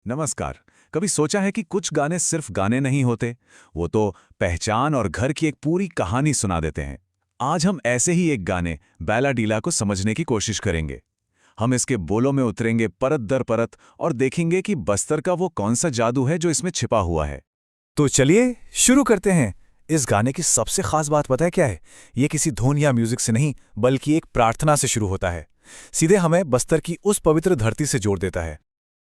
नमस्कार। कभी सोचा है कि कुछ गाने सिर्फ गाने नहीं होते, वो तो पहचान और घर की एक पूरी कहानी सुना देते हैं। आज हम ऐसे ही एक गाने बैलाडीला को समझने की कोशिश करेंगे। हम इसके बोलों में उतरेंगे परत दर परत और देखेंगे कि बस्तर का वो कौन सा जादू है जो इसमें छिपा हुआ है। तो चलिए शुरू करते हैं। इस गाने की सबसे खास बात पता है क्या है? ये किसी धुन या म्यूजिक से नहीं बल्कि एक प्रार्थना से शुरू होता है। सीधे हमें बस्तर की उस पवित्र धरती से जोड़ देता है।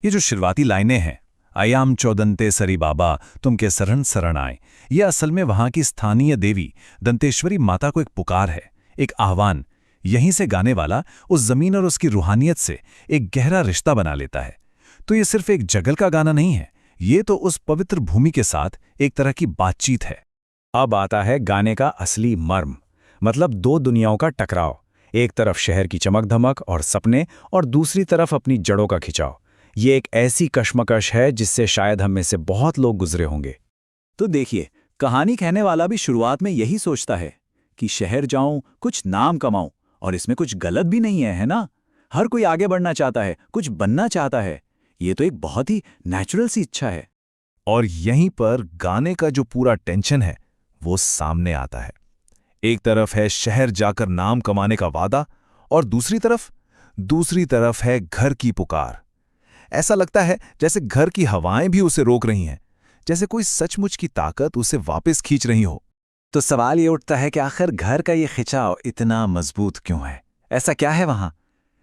ये जो शुरुआती लाइनें हैं, आयाम चौदंते सरी बाबा तुमके शरण शरण आए, ये असल में वहां की स्थानीय देवी दंतेश्वरी माता को एक पुकार है, एक आह्वान। यहीं से गाने वाला उस जमीन और उसकी रूहानियत से एक गहरा रिश्ता बना लेता है। तो ये सिर्फ एक जगल का गाना नहीं है, ये तो उस पवित्र भूमि के साथ एक तरह की बातचीत है। अब आता है गाने का असली मर्म, मतलब दो दुनियाओं का टकराव। एक तरफ शहर की चमक धमक और सपने, और दूसरी तरफ अपनी जड़ों का खिंचाव। ये एक ऐसी कश्मकश है जिससे शायद हम में से बहुत लोग गुजरे होंगे। तो देखिए, कहानी कहने वाला भी शुरुआत में यही सोचता है कि शहर जाऊं, कुछ नाम कमाऊं, और इसमें कुछ गलत भी नहीं है ना? हर कोई आगे बढ़ना चाहता है, कुछ बनना चाहता है। ये तो एक बहुत ही नेचुरल सी इच्छा है। और यहीं पर गाने का जो पूरा टेंशन है वो सामने आता है। एक तरफ है शहर जाकर नाम कमाने का वादा, और दूसरी तरफ है घर की पुकार। ऐसा लगता है जैसे घर की हवाएं भी उसे रोक रही हैं, जैसे कोई सचमुच की ताकत उसे वापस खींच रही हो। तो सवाल ये उठता है कि आखिर घर का ये खिंचाव इतना मजबूत क्यों है? ऐसा क्या है वहां?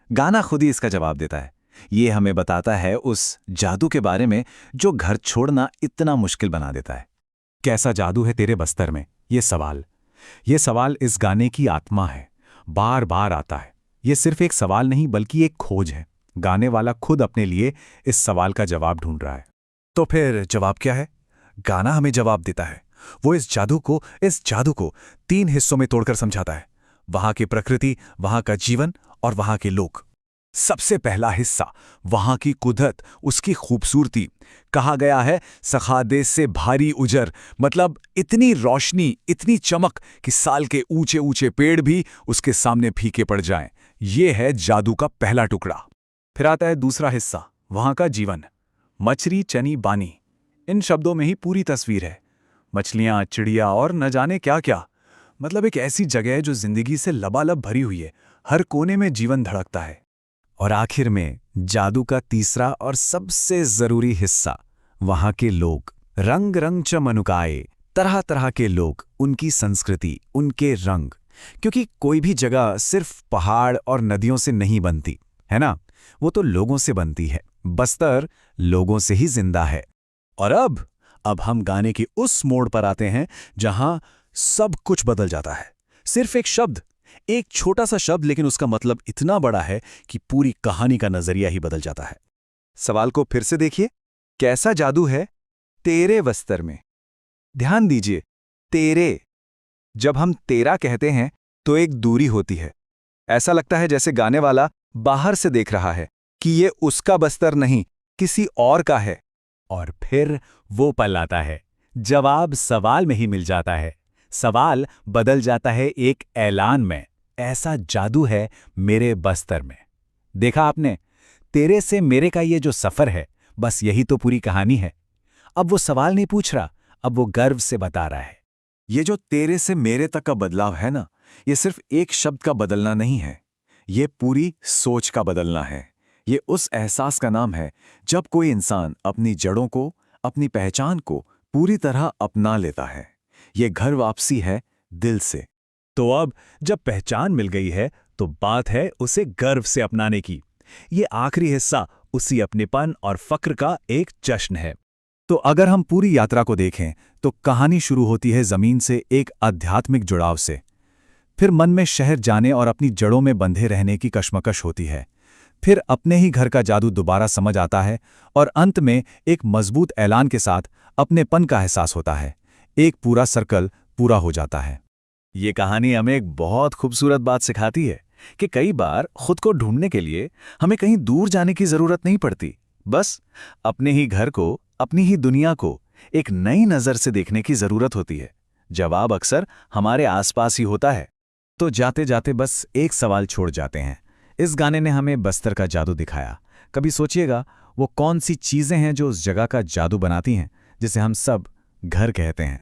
गाना खुद ही इसका जवाब देता है। ये हमें बताता है उस जादू के बारे में जो घर छोड़ना इतना मुश्किल बना देता है। कैसा जादू है तेरे बस्तर में? ये सवाल इस गाने की आत्मा है। बार बार आता है। ये सिर्फ एक सवाल नहीं बल्कि एक खोज है। गाने वाला खुद अपने लिए इस सवाल का जवाब ढूंढ रहा है। तो फिर जवाब क्या है? गाना हमें जवाब देता है। वो इस जादू को 3 हिस्सों में तोड़कर समझाता है। वहां की प्रकृति, वहां का जीवन और वहां के लोग। सबसे पहला हिस्सा, वहां की कुदरत, उसकी खूबसूरती। कहा गया है सखादेश से भारी उजर, मतलब इतनी रोशनी, इतनी चमक कि साल के ऊंचे ऊंचे पेड़ भी उसके सामने फीके पड़ जाएं। ये है जादू का पहला टुकड़ा। फिर आता है दूसरा हिस्सा, वहां का जीवन। मछली, चनी, बानी, इन शब्दों में ही पूरी तस्वीर है। मछलियां, चिड़िया और न जाने क्या क्या। मतलब एक ऐसी जगह है जो जिंदगी से लबालब भरी हुई है। हर कोने में जीवन धड़कता है। और आखिर में जादू का तीसरा और सबसे जरूरी हिस्सा, वहां के लोग। रंग रंग च मनुकाए, तरह तरह के लोग, उनकी संस्कृति, उनके रंग। क्योंकि कोई भी जगह सिर्फ पहाड़ और नदियों से नहीं बनती है ना, वो तो लोगों से बनती है। बस्तर लोगों से ही जिंदा है। और अब हम गाने के उस मोड़ पर आते हैं जहां सब कुछ बदल जाता है। सिर्फ एक शब्द, एक छोटा सा शब्द, लेकिन उसका मतलब इतना बड़ा है कि पूरी कहानी का नजरिया ही बदल जाता है। सवाल को फिर से देखिए, कैसा जादू है तेरे बस्तर में? ध्यान दीजिए, तेरे। जब हम तेरा कहते हैं तो एक दूरी होती है। ऐसा लगता है जैसे गाने वाला बाहर से देख रहा है कि ये उसका बस्तर नहीं, किसी और का है। और फिर वो पल आता है, जवाब सवाल में ही मिल जाता है। सवाल बदल जाता है एक ऐलान में। ऐसा जादू है मेरे बस्तर में। देखा आपने, तेरे से मेरे का ये जो सफर है, बस यही तो पूरी कहानी है। अब वो सवाल नहीं पूछ रहा, अब वो गर्व से बता रहा है। ये जो तेरे से मेरे तक का बदलाव है ना, ये सिर्फ एक शब्द का बदलना नहीं है, ये पूरी सोच का बदलना है। ये उस एहसास का नाम है जब कोई इंसान अपनी जड़ों को, अपनी पहचान को पूरी तरह अपना लेता है। ये घर वापसी है दिल से। तो अब जब पहचान मिल गई है तो बात है उसे गर्व से अपनाने की। ये आखिरी हिस्सा उसी अपनेपन और फक्र का एक जश्न है। तो अगर हम पूरी यात्रा को देखें तो कहानी शुरू होती है जमीन से, एक आध्यात्मिक जुड़ाव से। फिर मन में शहर जाने और अपनी जड़ों में बंधे रहने की कश्मकश होती है। फिर अपने ही घर का जादू दोबारा समझ आता है, और अंत में एक मजबूत ऐलान के साथ अपनेपन का एहसास होता है। एक पूरा सर्कल पूरा हो जाता है। ये कहानी हमें एक बहुत खूबसूरत बात सिखाती है कि कई बार खुद को ढूंढने के लिए हमें कहीं दूर जाने की जरूरत नहीं पड़ती। बस अपने ही घर को, अपनी ही दुनिया को एक नई नजर से देखने की जरूरत होती है। जवाब अक्सर हमारे आसपास ही होता है। तो जाते जाते बस एक सवाल छोड़ जाते हैं। इस गाने ने हमें बस्तर का जादू दिखाया, कभी सोचिएगा वो कौन सी चीज़ें हैं जो उस जगह का जादू बनाती हैं जिसे हम सब घर कहते हैं।